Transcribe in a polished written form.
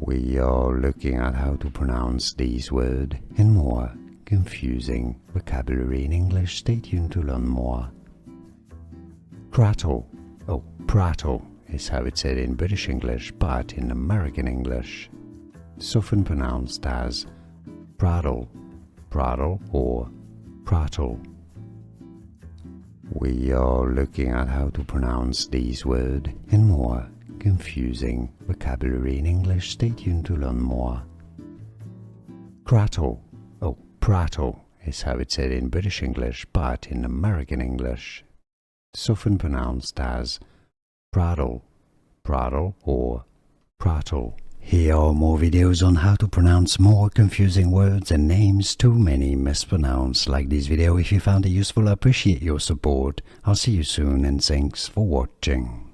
We are looking at how to pronounce these words and more confusing vocabulary in English. Stay tuned to learn more. Prattle, prattle is how it's said in British English, but in American English it's often pronounced as prattle, prattle or prattle. We are looking at how to pronounce these words and more confusing vocabulary in English. Stay tuned to learn more. Prattle, prattle is how it's said in British English, but in American English it's often pronounced as prattle, prattle or prattle. Here are more videos on how to pronounce more confusing words and names too many mispronounced. Like this video if you found it useful. I appreciate your support. I'll see you soon and thanks for watching.